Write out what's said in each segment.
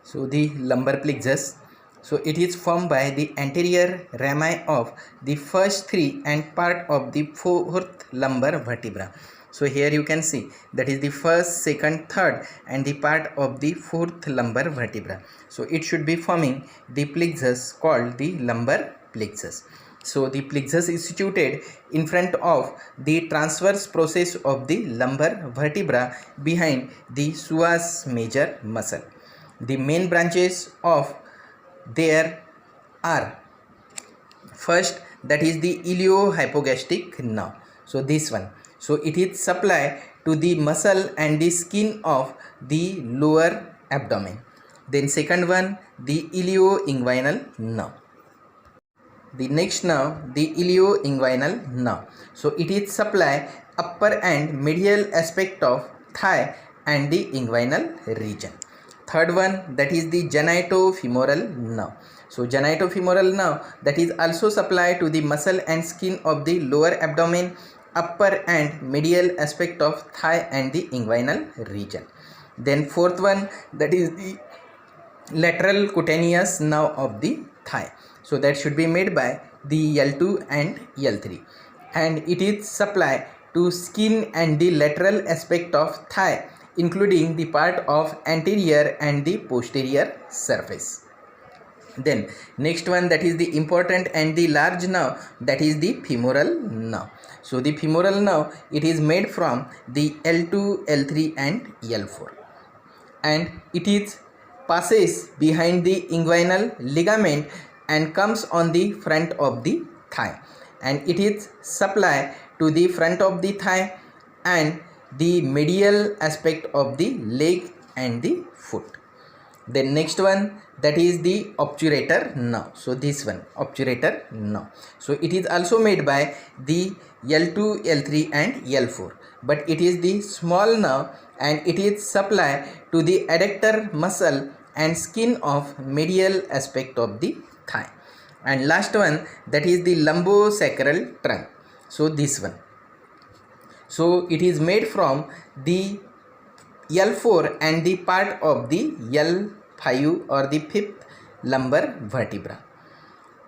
So the lumbar plexus, so it is formed by the anterior rami of the first three and part of the fourth lumbar vertebra. So here you can see that is the first, second, third and the part of the fourth lumbar vertebra. So it should be forming the plexus called the lumbar plexus. So the plexus is situated in front of the transverse process of the lumbar vertebra behind the psoas major muscle. The main branches of there are, first, that is the iliohypogastric nerve. So this one, so it is supply to the muscle and the skin of the lower abdomen. Then second one, the ilioinguinal nerve. The next nerve, the ilioinguinal nerve. So it is supply upper and medial aspect of thigh and the inguinal region. Third one, that is the genitofemoral nerve. So genitofemoral nerve, that is also supplied to the muscle and skin of the lower abdomen, upper and medial aspect of thigh and the inguinal region. Then fourth one, that is the lateral cutaneous nerve of the thigh. So that should be made by the L2 and L3, and it is supplied to skin and the lateral aspect of thigh, including the part of anterior and the posterior surface. Then next one, that is the important and the large nerve, that is the femoral nerve. So the femoral nerve, it is made from the L2, L3 and L4, and it is passes behind the inguinal ligament and comes on the front of the thigh, and it is supply to the front of the thigh and the medial aspect of the leg and the foot. Then next one, that is the obturator nerve. So this one, obturator nerve. So it is also made by the L2, L3 and L4, but it is the small nerve and it is supply to the adductor muscle and skin of medial aspect of the thigh. And last one, that is the lumbosacral trunk. So this one, so it is made from the L4 and the part of the L5 or the fifth lumbar vertebra,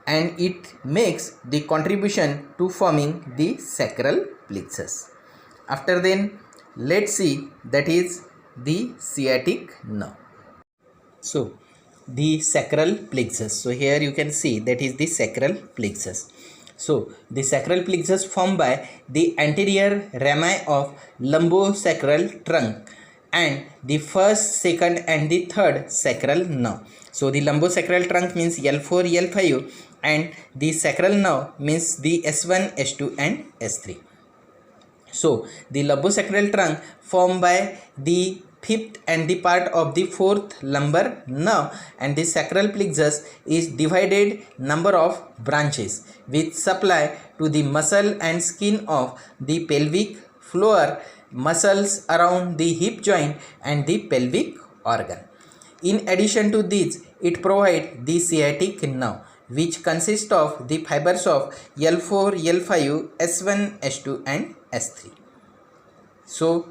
and it makes the contribution to forming the sacral plexus. After then, let's see that is the sciatic nerve. So the sacral plexus, so here you can see that is the sacral plexus. So the sacral plexus formed by the anterior rami of lumbosacral trunk and the first, second and the third sacral nerve. So the lumbosacral trunk means L4, L5 and the sacral nerve means the S1, S2 and S3. So the lumbosacral trunk formed by the fifth and the part of the fourth lumbar nerve, and the sacral plexus is divided number of branches which supply to the muscle and skin of the pelvic floor, muscles around the hip joint and the pelvic organ. In addition to this, it provides the sciatic nerve, which consists of the fibers of L4, L5, S1, S2 and S3. So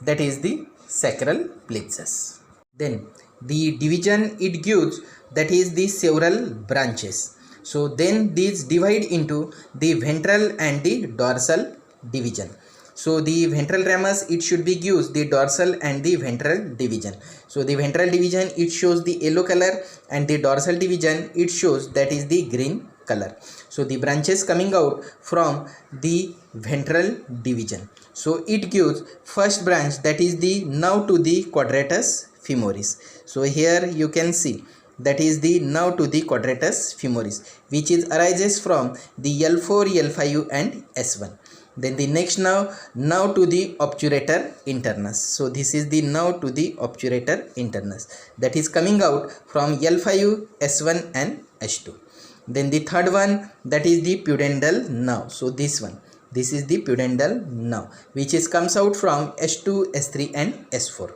that is the sacral plexus. Then the division it gives, that is the several branches. So then these divide into the ventral and the dorsal division. So the ventral ramus, it should be gives the dorsal and the ventral division. So the ventral division, it shows the yellow color, and the dorsal division, it shows that is the green color. So the branches coming out from the ventral division, so it gives first branch, that is the nerve to the quadratus femoris. So here you can see that is the nerve to the quadratus femoris, which is arises from the L4, L5 and S1. Then the next nerve to the obturator internus. So this is the nerve to the obturator internus, that is coming out from L5, S1 and S2. Then the third one, that is the pudendal nerve. So this one, this is the pudendal nerve, which is comes out from S2, S3 and S4.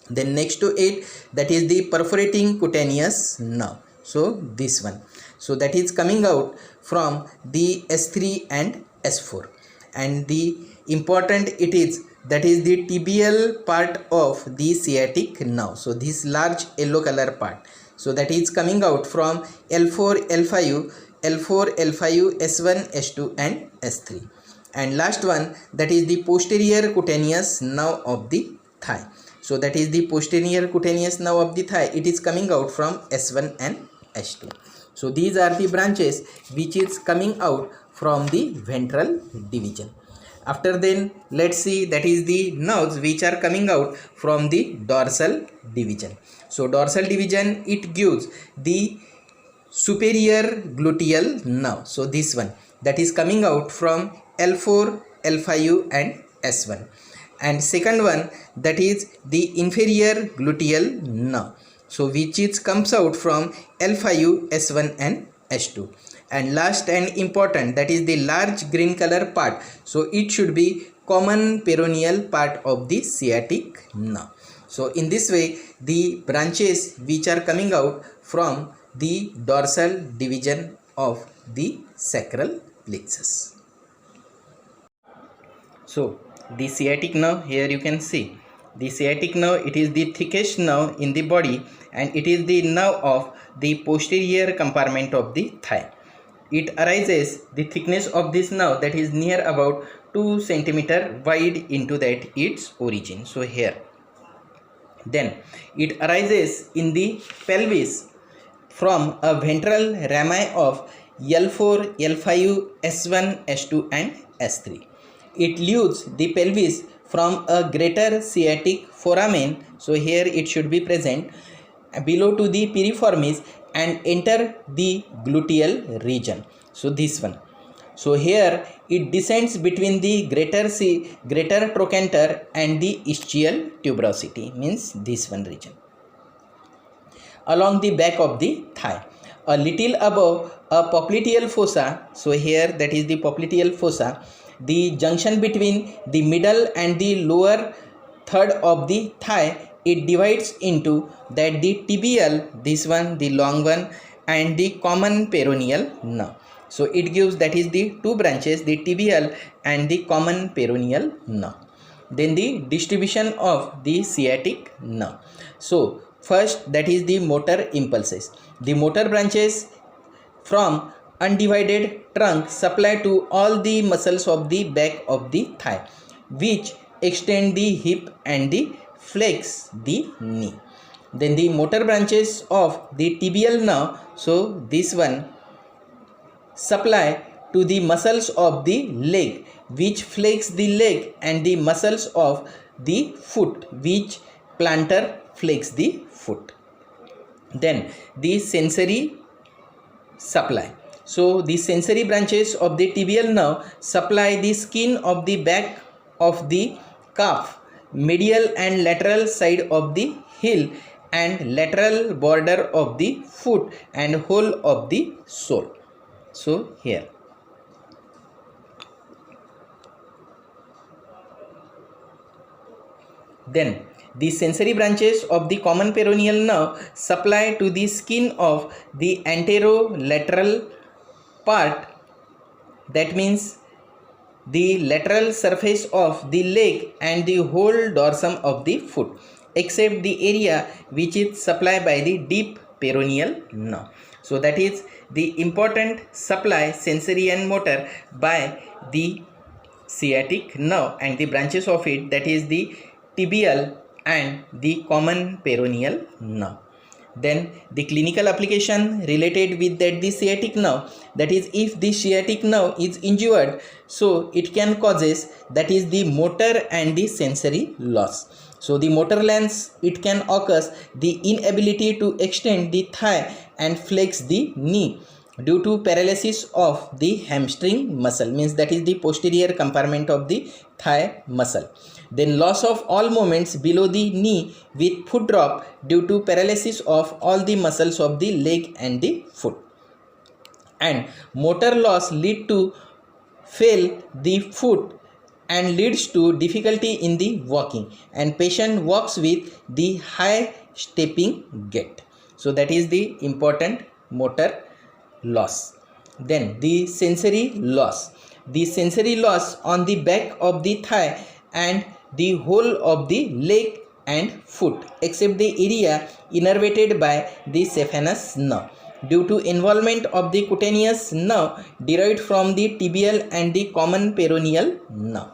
Then next to it, that is the perforating cutaneous nerve. So this one, so that is coming out from the S3 and S4, and the important it is that is the tibial part of the sciatic nerve. So this large yellow color part, so that is coming out from L4, L5, L4, L5, S1, S2 and S3. And last one, that is the posterior cutaneous nerve of the thigh. So that is the posterior cutaneous nerve of the thigh. It is coming out from S1 and S2. So these are the branches which is coming out from the ventral division. After then, let's see, that is the nerves which are coming out from the dorsal division. So dorsal division, it gives the superior gluteal nerve. So this one, that is coming out from L4, L5 and S1. And second one, that is the inferior gluteal nerve. So which is comes out from L5, S1 and S2. And last and important, that is the large green color part. So it should be common peroneal part of the sciatic nerve. So in this way, the branches which are coming out from the dorsal division of the sacral plexus. So the sciatic nerve, here you can see the sciatic nerve, it is the thickest nerve in the body and it is the nerve of the posterior compartment of the thigh. It arises, the thickness of this nerve, that is near about 2 centimeter wide into that its origin. So here, then it arises in the pelvis from a ventral rami of L4, L5, S1, S2 and S3. It leaves the pelvis from a greater sciatic foramen. So here it should be present below to the piriformis and enter the gluteal region. So this one. So here it descends between the greater trochanter and the ischial tuberosity, means this one region, along the back of the thigh, a little above a popliteal fossa. So here, that is the popliteal fossa, the junction between the middle and the lower third of the thigh. It divides into that the tibial, this one, the long one, and the common peroneal nerve. So it gives, that is the two branches, the tibial and the common peroneal nerve. Then the distribution of the sciatic nerve. So first, that is the motor impulses. The motor branches from undivided trunk supply to all the muscles of the back of the thigh, which extend the hip and the flex the knee. Then the motor branches of the tibial nerve, so this one, supply to the muscles of the leg, which flex the leg, and the muscles of the foot, which plantar flex the foot. Then the sensory supply. So the sensory branches of the tibial nerve supply the skin of the back of the calf, medial and lateral side of the heel, and lateral border of the foot and whole of the sole. So here. Then the sensory branches of the common peroneal nerve supply to the skin of the anterolateral part, that means the lateral surface of the leg and the whole dorsum of the foot, except the area which is supplied by the deep peroneal nerve. So that is the important supply, sensory and motor, by the sciatic nerve and the branches of it, that is the tibial and the common peroneal nerve. Then the clinical application related with that the sciatic nerve, that is if the sciatic nerve is injured, so it can causes, that is the motor and the sensory loss. So the motor loss, it can occur the inability to extend the thigh and flex the knee due to paralysis of the hamstring muscle, means that is the posterior compartment of the thigh muscle. Then loss of all movements below the knee with foot drop due to paralysis of all the muscles of the leg and the foot. And motor loss lead to fail the foot and leads to difficulty in the walking, and patient walks with the high stepping gait. So that is the important motor loss. Then the sensory loss. The sensory loss on the back of the thigh and the whole of the leg and foot except the area innervated by the saphenous nerve due to involvement of the cutaneous nerve derived from the tibial and the common peroneal nerve.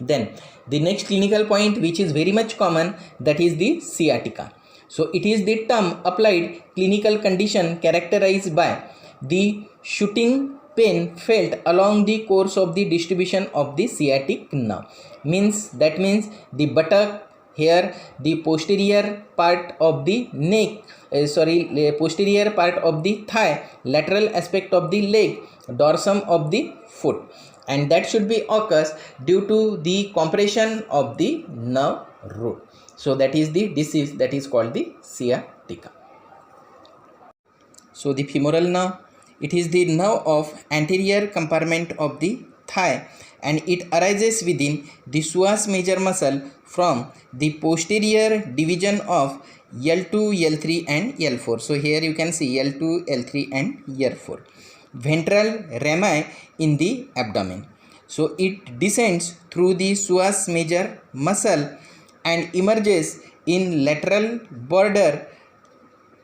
Then the next clinical point, which is very much common, that is the sciatica. So it is the term applied clinical condition characterized by the shooting pain felt along the course of the distribution of the sciatic nerve. Means the buttock, here the posterior part of the neck, posterior part of the thigh, lateral aspect of the leg, dorsum of the foot, and that should be occurs due to the compression of the nerve root. So that is the disease that is called the sciatica. So the femoral nerve, it is the nerve of anterior compartment of the thigh, and it arises within the psoas major muscle from the posterior division of L2, L3 and L4. So here you can see L2, L3 and L4. Ventral rami in the abdomen. So it descends through the psoas major muscle and emerges in lateral border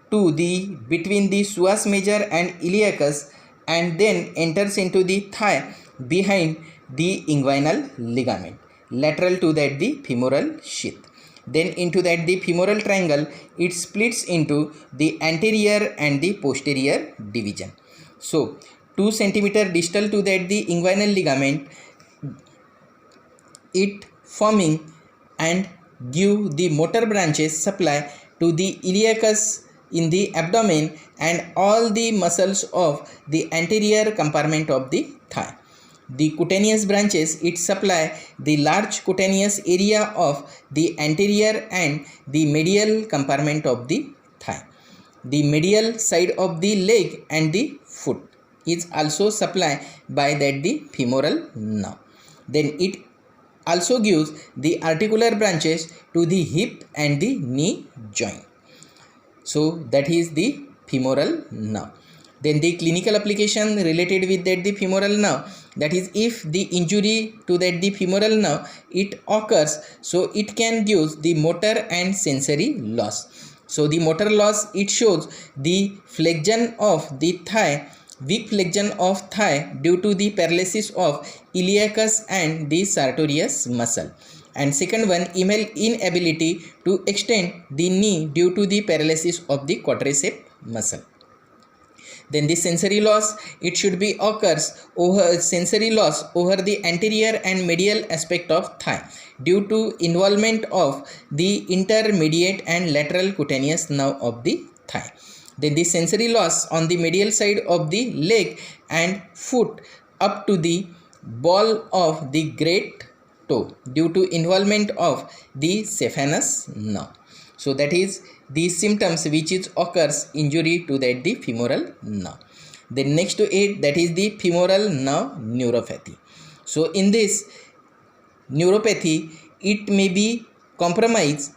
to the between the psoas major and iliacus, and then enters into the thigh behind the inguinal ligament, lateral to that the femoral sheath. Then into that the femoral triangle, it splits into the anterior and the posterior division. So 2 cm distal to that the inguinal ligament, it forming and give the motor branches supply to the iliacus in the abdomen and all the muscles of the anterior compartment of the thigh. The cutaneous branches, it supply the large cutaneous area of the anterior and the medial compartment of the thigh. The medial side of the leg and the foot is also supplied by that the femoral nerve. Then it also gives the articular branches to the hip and the knee joint. So that is the femoral nerve. Then the clinical application related with that the femoral nerve, that is if the injury to that the femoral nerve it occurs, so it can give the motor and sensory loss. So the motor loss, it shows the flexion of the thigh, weak flexion of thigh due to the paralysis of iliacus and the sartorius muscle. And second one, inability to extend the knee due to the paralysis of the quadricep muscle. Then the sensory loss, it should be occurs over sensory loss over the anterior and medial aspect of thigh due to involvement of the intermediate and lateral cutaneous nerve of the thigh. Then the sensory loss on the medial side of the leg and foot up to the ball of the great toe due to involvement of the saphenous nerve. So that is the symptoms which is occurs injury to that the femoral nerve. Then next to it, that is the femoral nerve neuropathy. So in this neuropathy, it may be compromise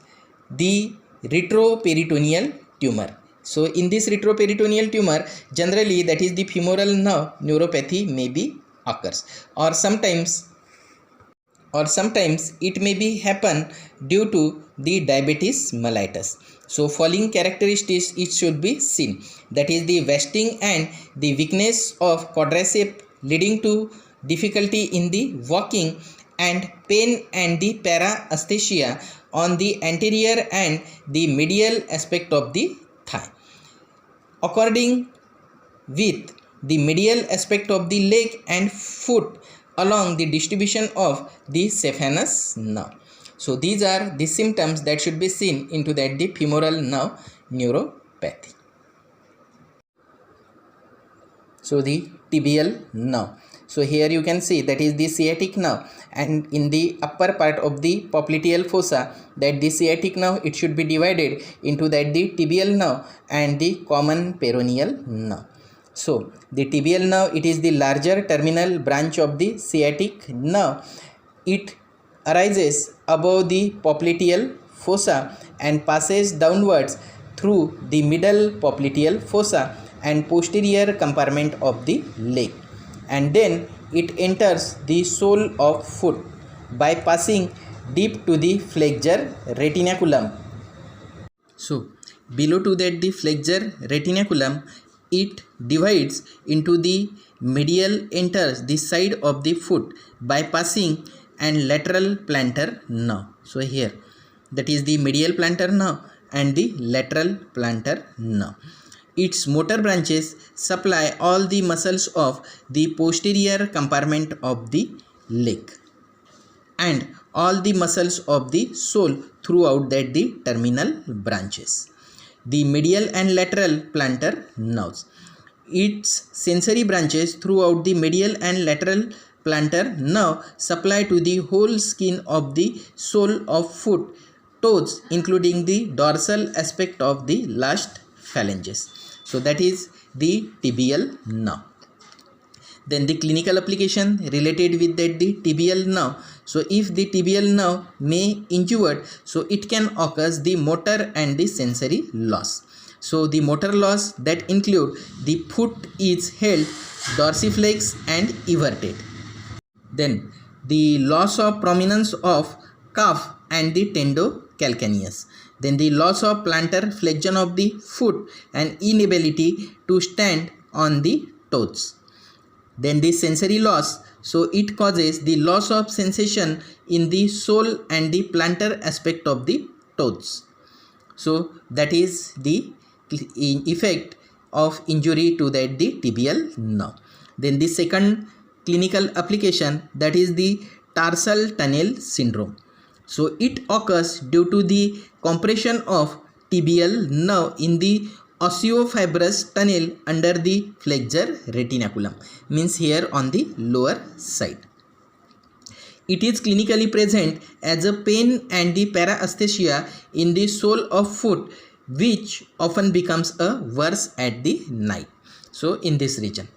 the retroperitoneal tumor. So in this retroperitoneal tumor, generally that is the femoral nerve neuropathy may be occurs, or sometimes it may be happen due to the diabetes mellitus. So following characteristics it should be seen, that is the wasting and the weakness of quadricep leading to difficulty in the walking and pain and the paraesthesia on the anterior and the medial aspect of the thigh. According with the medial aspect of the leg and foot along the distribution of the saphenous nerve. So these are the symptoms that should be seen into that the femoral nerve neuropathy. So the tibial nerve. So here you can see that is the sciatic nerve, and in the upper part of the popliteal fossa, that the sciatic nerve it should be divided into that the tibial nerve and the common peroneal nerve. So the tibial nerve, it is the larger terminal branch of the sciatic nerve. It arises above the popliteal fossa and passes downwards through the middle popliteal fossa and posterior compartment of the leg, and then it enters the sole of foot by passing deep to the flexure retinaculum. So below to that the flexure retinaculum, it divides into the medial enters the side of the foot bypassing and lateral plantar nerve. So here that is the medial plantar nerve and the lateral plantar nerve. Its motor branches supply all the muscles of the posterior compartment of the leg and all the muscles of the sole throughout that the terminal branches. The medial and lateral plantar nerves. Its sensory branches throughout the medial and lateral plantar nerve supply to the whole skin of the sole of foot, toes, including the dorsal aspect of the last phalanges. So that is the tibial nerve. Then the clinical application related with that the tibial nerve. So if the tibial nerve may injured, so it can occur the motor and the sensory loss. So the motor loss that include the foot is held dorsiflex and everted. Then the loss of prominence of calf and the tendocalcaneus. Then the loss of plantar flexion of the foot and inability to stand on the toes. Then the sensory loss, so it causes the loss of sensation in the sole and the plantar aspect of the toes. So that is the effect of injury to that the tibial nerve. Then the second clinical application, that is the tarsal tunnel syndrome. So it occurs due to the compression of tibial nerve in the osseofibrous tunnel under the flexure retinaculum, means here on the lower side. It is clinically present as a pain and the paraesthesia in the sole of foot, which often becomes a worse at the night. So in this region.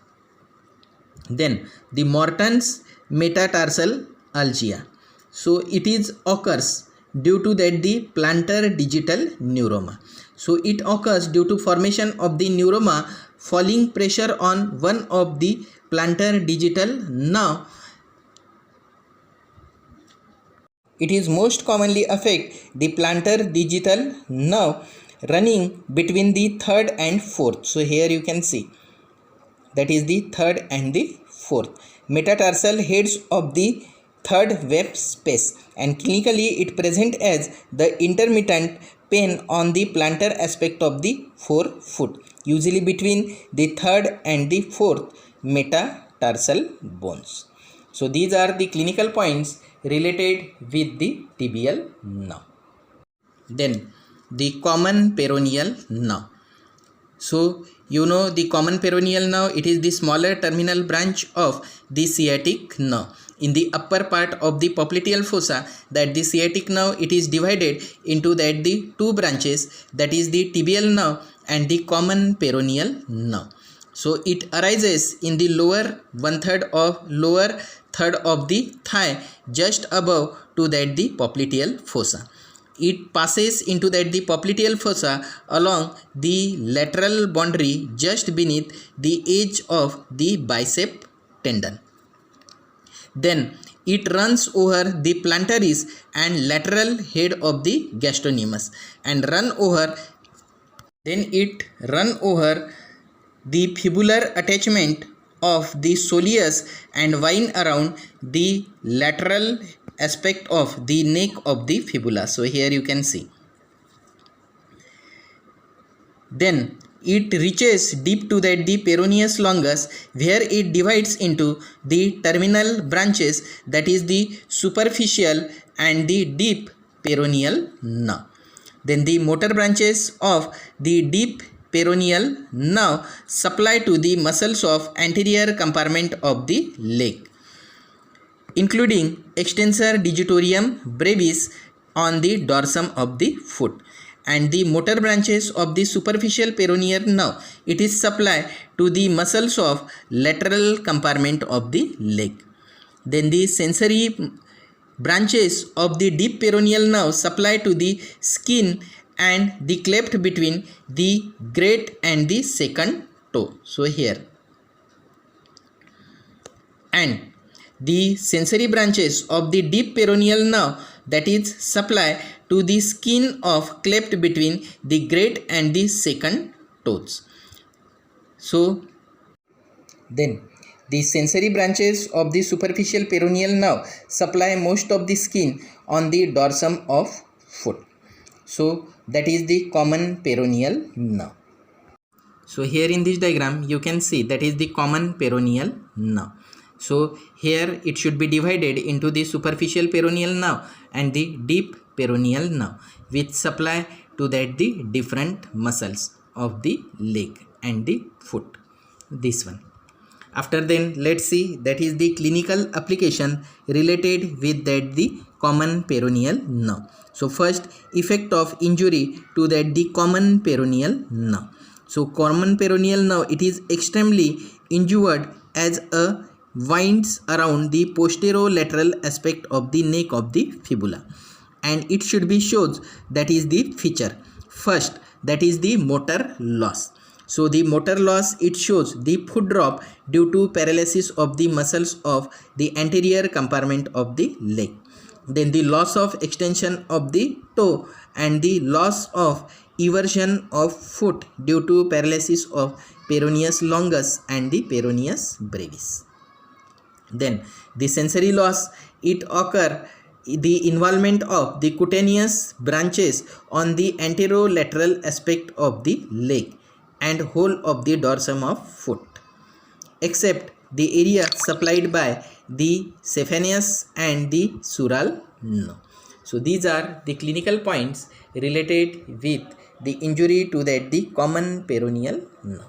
Then the Morton's metatarsal algia. So it is occurs due to that the plantar digital neuroma. So it occurs due to formation of the neuroma falling pressure on one of the plantar digital nerve. It is most commonly affect the plantar digital nerve running between the third and fourth. So here you can see that is the third and the fourth metatarsal heads of the third web space, and clinically it present as the intermittent pain on the plantar aspect of the forefoot, usually between the third and the fourth metatarsal bones. So these are the clinical points related with the tibial nerve. Then the common peroneal nerve. So you know the common peroneal nerve, it is the smaller terminal branch of the sciatic nerve. In the upper part of the popliteal fossa, that the sciatic nerve, it is divided into that the two branches, that is the tibial nerve and the common peroneal nerve. So it arises in the lower lower third of the thigh, just above to that the popliteal fossa. It passes into that the popliteal fossa along the lateral boundary just beneath the edge of the bicep tendon. Then it runs over the plantaris and lateral head of the gastrocnemius and then it run over the fibular attachment of the soleus and wind around the lateral aspect of the neck of the fibula. So here you can see. Then it reaches deep to that the peroneus longus, where it divides into the terminal branches, that is the superficial and the deep peroneal nerve. Then the motor branches of the deep peroneal nerve supply to the muscles of anterior compartment of the leg, including extensor digitorum brevis on the dorsum of the foot. And the motor branches of the superficial peroneal nerve, it is supplied to the muscles of lateral compartment of the leg. Then the sensory branches of the deep peroneal nerve supply to the skin and the cleft between the great and the second toe. So here. And the sensory branches of the deep peroneal nerve that is supply to the skin of cleft between the great and the second toes. So then the sensory branches of the superficial peroneal nerve supply most of the skin on the dorsum of foot. So that is the common peroneal nerve. So here in this diagram you can see that is the common peroneal nerve. So here it should be divided into the superficial peroneal nerve and the deep peroneal nerve, which supply to that the different muscles of the leg and the foot. This one. After then let's see that is the clinical application related with that the common peroneal nerve. So first, effect of injury to that the common peroneal nerve. So common peroneal nerve, it is extremely injured as a winds around the posterolateral aspect of the neck of the fibula, and it should be shows that is the feature. First, that is the motor loss. So the motor loss, it shows the foot drop due to paralysis of the muscles of the anterior compartment of the leg. Then the loss of extension of the toe and the loss of eversion of foot due to paralysis of peroneus longus and the peroneus brevis. Then the sensory loss, it occur the involvement of the cutaneous branches on the anterolateral aspect of the leg and whole of the dorsum of foot, except the area supplied by the saphenous and the sural nerve. So these are the clinical points related with the injury to that the common peroneal nerve.